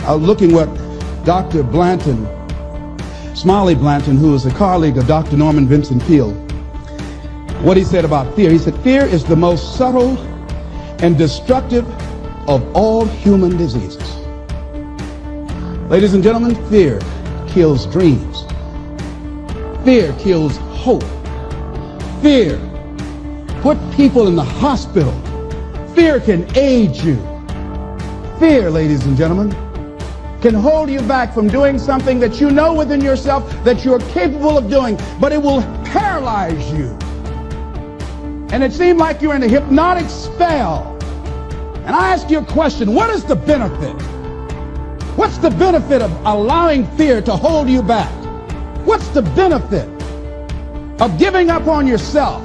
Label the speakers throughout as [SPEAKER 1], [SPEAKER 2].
[SPEAKER 1] looking what Dr. Blanton, Smiley Blanton, who is a colleague of Dr. Norman Vincent Peale, what he said about fear. He said, fear is the most subtle and destructive of all human diseases. Ladies and gentlemen, fear kills dreams. Fear kills hope. Fear put people in the hospital. Fear can aid you. Fear, ladies and gentlemen, can hold you back from doing something that you know within yourself that you're capable of doing, but it will paralyze you. And it seemed like you're in a hypnotic spell. And I ask you a question, what is the benefit? What's the benefit of allowing fear to hold you back? What's the benefit of giving up on yourself,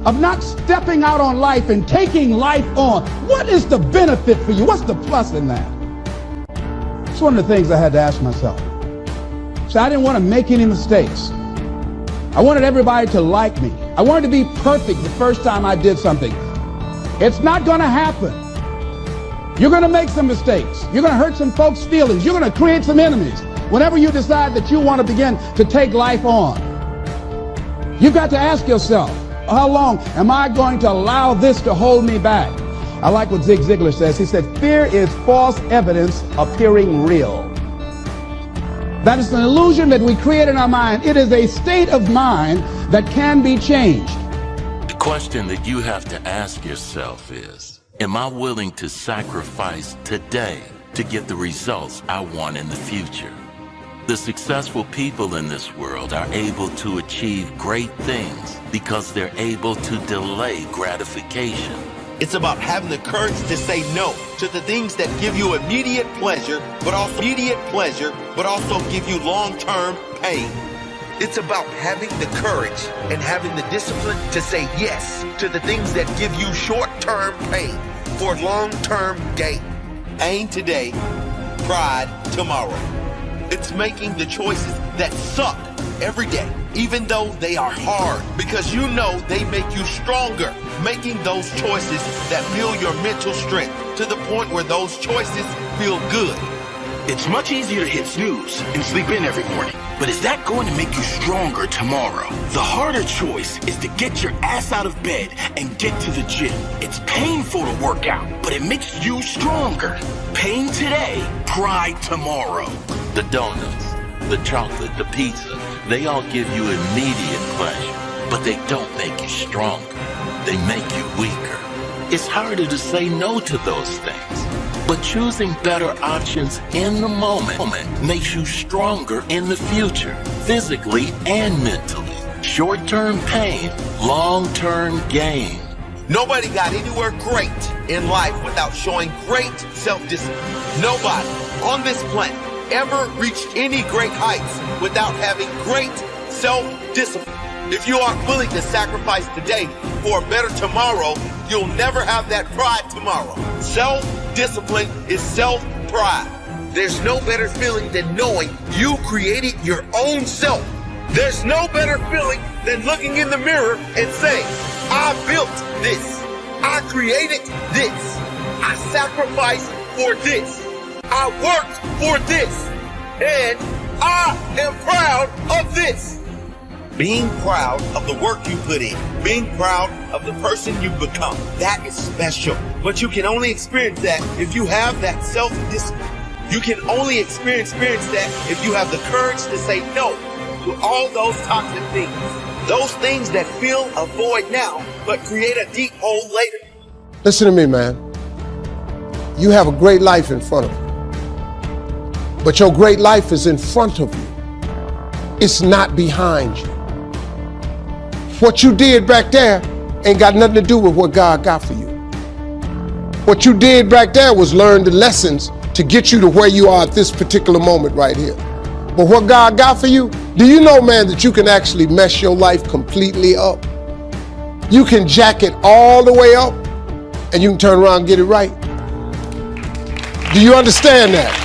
[SPEAKER 1] of not stepping out on life and taking life on? What is the benefit for you? What's the plus in that? It's one of the things I had to ask myself. So I didn't want to make any mistakes. I wanted everybody to like me. I wanted to be perfect the first time I did something. It's not going to happen. You're going to make some mistakes. You're going to hurt some folks' feelings. You're going to create some enemies whenever you decide that you want to begin to take life on. You've got to ask yourself, how long am I going to allow this to hold me back? I like what Zig Ziglar says. He said, fear is false evidence appearing real. That is an illusion that we create in our mind. It is a state of mind that can be changed.
[SPEAKER 2] The question that you have to ask yourself is, am I willing to sacrifice today to get the results I want in the future? The successful people in this world are able to achieve great things because they're able to delay gratification.
[SPEAKER 3] It's about having the courage to say no to the things that give you immediate pleasure, but also give you long-term pain. It's about having the courage and having the discipline to say yes to the things that give you short-term pain for long-term gain. Pain today, pride tomorrow. It's making the choices that suck every day, even though they are hard, because you know they make you stronger. Making those choices that build your mental strength to the point where those choices feel good.
[SPEAKER 4] It's much easier to hit snooze and sleep in every morning, but is that going to make you stronger tomorrow? The harder choice is to get your ass out of bed and get to the gym. It's painful to work out, but it makes you stronger. Pain today, pride tomorrow.
[SPEAKER 2] The donuts, the chocolate, the pizza, they all give you immediate pleasure, but they don't make you stronger. They make you weaker. It's harder to say no to those things, but choosing better options in the moment makes you stronger in the future, physically and mentally. Short-term pain, long-term gain.
[SPEAKER 3] Nobody got anywhere great in life without showing great self-discipline. Nobody on this planet ever reached any great heights without having great self-discipline. If you aren't willing to sacrifice today for a better tomorrow, you'll never have that pride tomorrow. Self-discipline is self-pride. There's no better feeling than knowing you created your own self. There's no better feeling than looking in the mirror and saying, I built this. I created this. I sacrificed for this. I worked for this. And I am proud of this. Being proud of the work you put in, being proud of the person you've become, that is special. But you can only experience that if you have that self-discipline. You can only experience that if you have the courage to say no to all those toxic things. Those things that fill a void now, but create a deep hole later.
[SPEAKER 5] Listen to me, man. You have a great life in front of you. But your great life is in front of you. It's not behind you. What you did back there ain't got nothing to do with what God got for you. What you did back there was learn the lessons to get you to where you are at this particular moment right here. But what God got for you, do you know, man, that you can actually mess your life completely up? You can jack it all the way up and you can turn around and get it right. Do you understand that?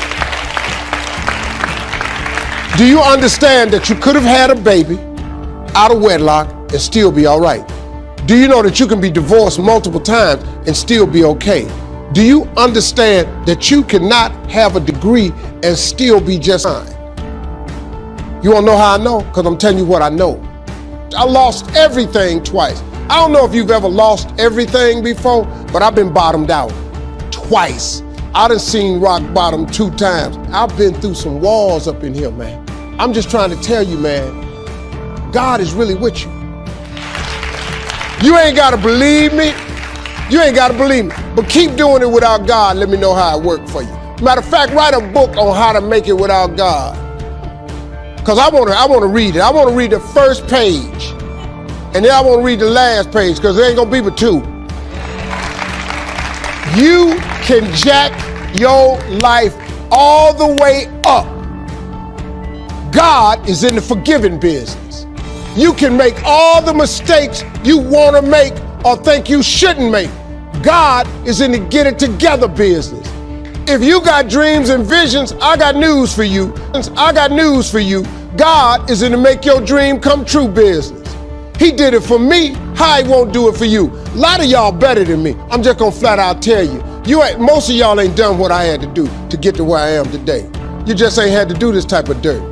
[SPEAKER 5] Do you understand that you could have had a baby out of wedlock and still be all right? Do you know that you can be divorced multiple times and still be okay? Do you understand that you cannot have a degree and still be just fine? You wanna know how I know? Because I'm telling you what I know. I lost everything twice. I don't know if you've ever lost everything before, but I've been bottomed out twice. I done seen rock bottom 2 times. I've been through some walls up in here, man. I'm just trying to tell you, man, God is really with you. You ain't gotta believe me. You ain't gotta believe me. But keep doing it without God. Let me know how it worked for you. Matter of fact, write a book on how to make it without God. Because I wanna read it. I wanna read the first page. And then I wanna read the last page, because there ain't gonna be but 2. You can jack your life all the way up. God is in the forgiving business. You can make all the mistakes you want to make or think you shouldn't make. God is in the get it together business. If you got dreams and visions, I got news for you. I got news for you. God is in the make your dream come true business. He did it for me. How he won't do it for you? A lot of y'all better than me. I'm just gonna flat out tell you. Most of y'all ain't done what I had to do to get to where I am today. You just ain't had to do this type of dirt.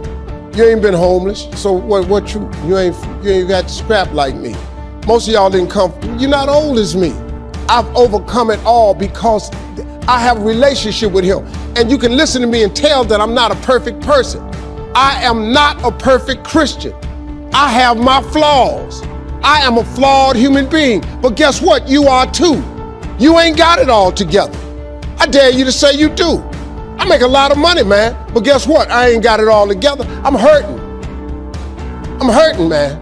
[SPEAKER 5] You ain't been homeless, so what you ain't got to scrap like me. Most of y'all didn't come, you're not old as me. I've overcome it all because I have a relationship with him. And you can listen to me and tell that I'm not a perfect person. I am not a perfect Christian. I have my flaws. I am a flawed human being, but guess what? You are too. You ain't got it all together. I dare you to say you do. I make a lot of money, man, but guess what? I ain't got it all together. I'm hurting. I'm hurting, man.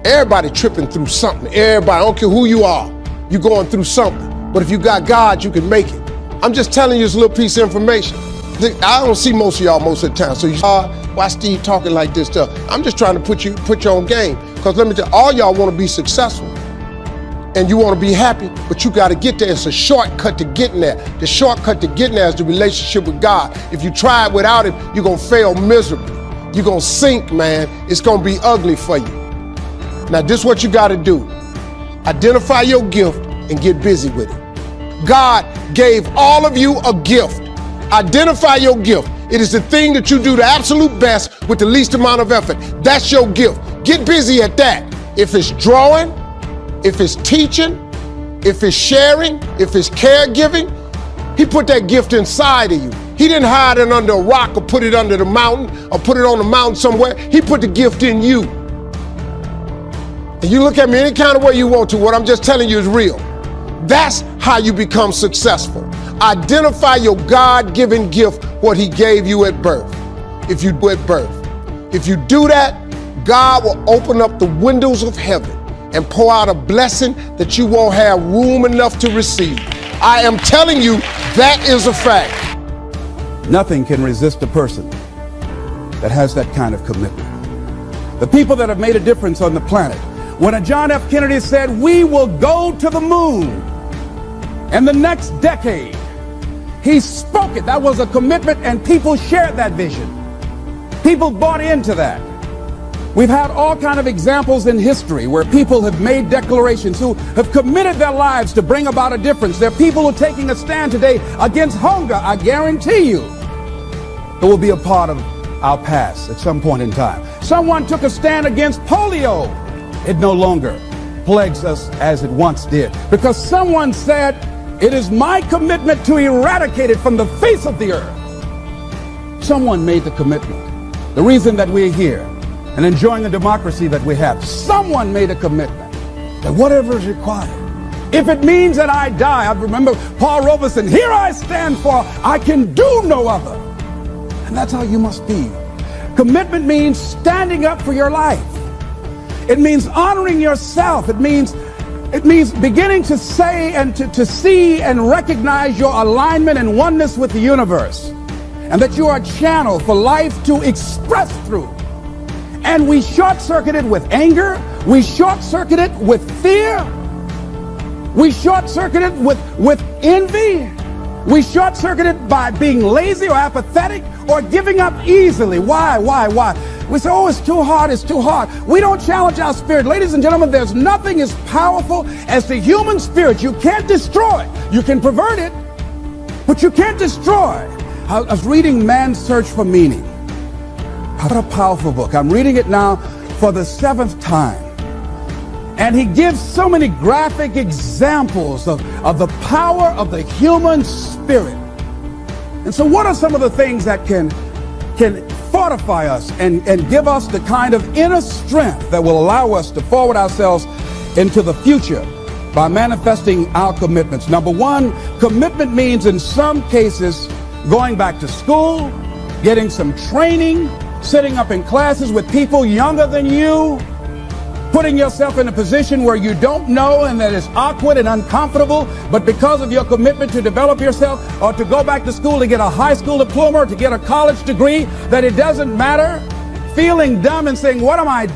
[SPEAKER 5] Everybody tripping through something. Everybody, I don't care who you are, you're going through something. But if you got God, you can make it. I'm just telling you this little piece of information. I don't see most of y'all most of the time, so you why Steve talking like this stuff? I'm just trying to put you on game, because let me tell you, all y'all want to be successful. And you want to be happy, but you got to get there. It's a shortcut to getting there. The shortcut to getting there is the relationship with God. If you try it without it, you're going to fail miserably. You're going to sink, man. It's going to be ugly for you. Now, this is what you got to do. Identify your gift and get busy with it. God gave all of you a gift. Identify your gift. It is the thing that you do the absolute best with the least amount of effort. That's your gift. Get busy at that. If it's drawing, if it's teaching, if it's sharing, if it's caregiving, he put that gift inside of you. He didn't hide it under a rock or put it under the mountain or put it on the mountain somewhere. He put the gift in you. And you look at me any kind of way you want to. What I'm just telling you is real. That's how you become successful. Identify your God-given gift, what he gave you at birth. If you do that, God will open up the windows of heaven and pour out a blessing that you won't have room enough to receive. I am telling you, that is a fact.
[SPEAKER 6] Nothing can resist a person that has that kind of commitment. The people that have made a difference on the planet. When John F. Kennedy said, we will go to the moon in the next decade, he spoke it. That was a commitment, and people shared that vision. People bought into that. We've had all kinds of examples in history where people have made declarations, who have committed their lives to bring about a difference. There are people who are taking a stand today against hunger. I guarantee you it will be a part of our past at some point in time. Someone took a stand against polio. It no longer plagues us as it once did, because someone said, it is my commitment to eradicate it from the face of the earth. Someone made the commitment. The reason that we're here and enjoying the democracy that we have, someone made a commitment that whatever is required, if it means that I die, I remember Paul Robeson, here I stand, for I can do no other. And that's how you must be. Commitment means standing up for your life. It means honoring yourself. It means beginning to say and to see and recognize your alignment and oneness with the universe, and that you are a channel for life to express through. And we short-circuit it with anger. We short-circuit it with fear. We short-circuit it with envy. We short-circuit it by being lazy or apathetic or giving up easily. Why? We say, oh, it's too hard, it's too hard. We don't challenge our spirit. Ladies and gentlemen, there's nothing as powerful as the human spirit. You can't destroy it. You can pervert it, but you can't destroy. I was reading Man's Search for Meaning. What a powerful book. I'm reading it now for the 7th time. And he gives so many graphic examples of the power of the human spirit. And so what are some of the things that can fortify us and give us the kind of inner strength that will allow us to forward ourselves into the future by manifesting our commitments? Number one, commitment means in some cases going back to school, getting some training, sitting up in classes with people younger than you, putting yourself in a position where you don't know and that is awkward and uncomfortable, but because of your commitment to develop yourself or to go back to school to get a high school diploma or to get a college degree, that it doesn't matter, feeling dumb and saying, what am I doing?